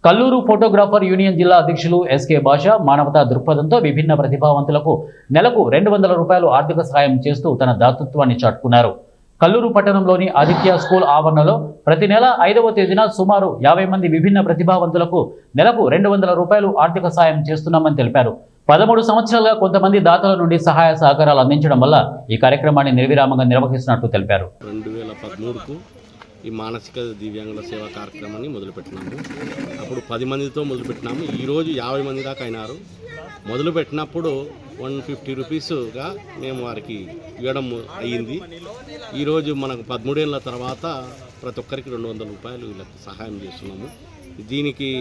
Kalluru photographer union జిల్లా అధ్యక్షులు SK భాష మానవతా దృక్పథంతో విభిన్న ప్రతిభావంతులకు నెలకు 200 రూపాయలు ఆర్థిక సహాయం చేస్తూ తన దాతృత్వాన్ని చాటుకున్నారు. కల్లూరు పట్టణంలోని ఆదిత్య స్కూల్ ఆవరణలో ప్రతి నెల 5వ తేదీన సుమారు 50 మంది విభిన్న ప్రతిభావంతులకు నెలకు 200 రూపాయలు ఆర్థిక సహాయం చేస్తున్నామని తెలిపారు. 13 సంవత్సరాలుగా కొంతమంది దాతల నుండి సహాయ సహకారాలు అందించడం వల్ల ఈ కార్యక్రమాన్ని నిర్విరామంగా నిర్వహిస్తున్నట్టు తెలిపారు. 2013కు ఈ మానసిక దివ్యాంగుల సేవా కార్యక్రమాన్ని మొదలుపెట్టినాము. అప్పుడు 10 మందితో మొదలుపెట్టినాము. ఈరోజు 50 మంది దాకా అయినారు. మొదలుపెట్టినప్పుడు 150 రూపీస్గా మేము వారికి ఇవ్వడం అయ్యింది. ఈరోజు మనకు 13 ఏళ్ళ తర్వాత ప్రతి ఒక్కరికి 200 రూపాయలు వీళ్ళకి సహాయం చేస్తున్నాము. దీనికి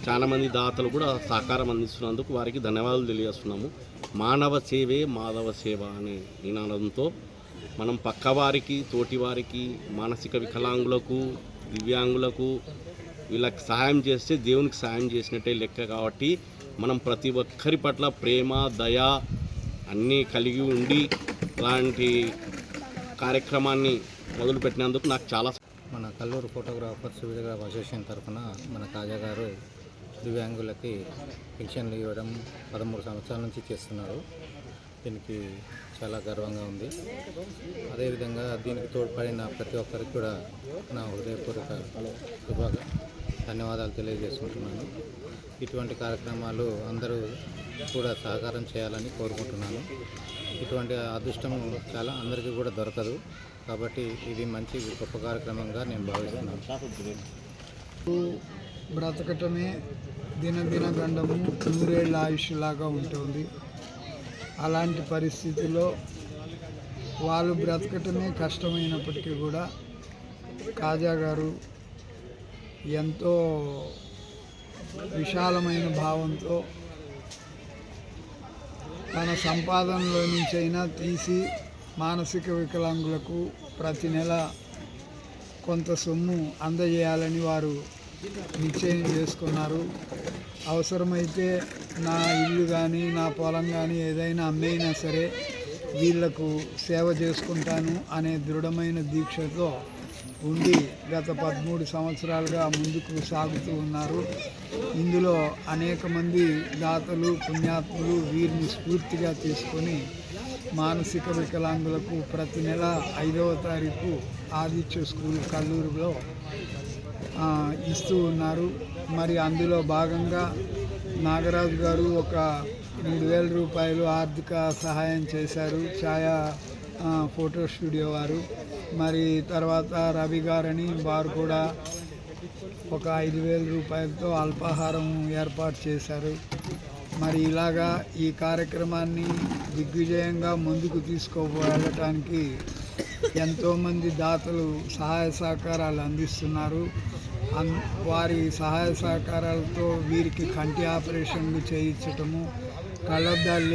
చాలామంది దాతలు కూడా సహకారం అందిస్తున్నందుకు వారికి ధన్యవాదాలు తెలియజేస్తున్నాము. మానవ సేవే మాధవ సేవ అనే నినాదంతో మనం పక్కవారికి, తోటివారికి, మానసిక వికలాంగులకు, దివ్యాంగులకు వీళ్ళకి సహాయం చేస్తే దేవునికి సహాయం చేసినట్టే లెక్క. కాబట్టి మనం ప్రతి ఒక్కరి పట్ల ప్రేమ, దయ అన్నీ కలిగి ఉండి ఇలాంటి కార్యక్రమాన్ని మొదలుపెట్టినందుకు నాకు చాలా మన కల్లూరు ఫోటోగ్రాఫర్స్ వీడియోగ్రాఫ్ అసోసియేషన్ తరఫున మన కాజా గారు దివ్యాంగులకి పెన్షన్లు ఇవ్వడం 13 సంవత్సరాల నుంచి చేస్తున్నారు. దీనికి చాలా గర్వంగా ఉంది. అదేవిధంగా దీనికి తోడ్పడిన ప్రతి ఒక్కరికి కూడా నా హృదయపూర్వక ధన్యవాదాలు తెలియజేసుకుంటున్నాను. ఇటువంటి కార్యక్రమాలు అందరూ కూడా సహకారం చేయాలని కోరుకుంటున్నాను. ఇటువంటి అదృష్టం చాలా అందరికీ కూడా దొరకదు. కాబట్టి ఇది మంచి గొప్ప కార్యక్రమంగా నేను భావిస్తున్నాను. బ్రతకటమే దినదిన గండము 100 ఏళ్ళ ఆయుష్ లాగా ఉంటుంది. అలాంటి పరిస్థితుల్లో వాళ్ళు బ్రతకటమే కష్టమైనప్పటికీ కూడా కాజా గారు ఎంతో విశాలమైన భావంతో తన సంపాదనలో నుంచైనా తీసి మానసిక వికలాంగులకు ప్రతి నెల కొంత సొమ్ము అందజేయాలని వారు నిశ్చయం చేసుకున్నారు. అవసరమైతే నా ఇల్లు కానీ నా పొలం కానీ ఏదైనా అమ్మేయినా సరే వీళ్లకు సేవ చేసుకుంటాను అనే దృఢమైన దీక్షతో ఉండి గత 13 సంవత్సరాలుగా ముందుకు సాగుతూ ఉన్నారు. ఇందులో అనేక మంది దాతలు, పుణ్యాత్ములు వీరిని స్ఫూర్తిగా తీసుకొని మానసిక వికలాంగులకు ప్రతి నెల 5వ తారీఖు ఆదిత్య స్కూల్ కల్లూరులో ఇస్తూ ఉన్నారు. మరి అందులో భాగంగా నాగరాజు గారు ఒక 3000 రూపాయలు ఆర్థిక సహాయం చేశారు, ఛాయా ఫోటో స్టూడియో వారు. మరి తర్వాత రవి గారని వారు కూడా ఒక 5000 రూపాయలతో అల్పాహారం ఏర్పాటు చేశారు. మరి ఇలాగా ఈ కార్యక్రమాన్ని దిగ్విజయంగా ముందుకు తీసుకువెళ్ళటానికి ఎంతోమంది దాతలు సహాయ సహకారాలు అందిస్తున్నారు. వారి సహాయ సహకారాలతో వీరికి కంటి ఆపరేషన్లు చేయించటము, కళ్ళద్దాలు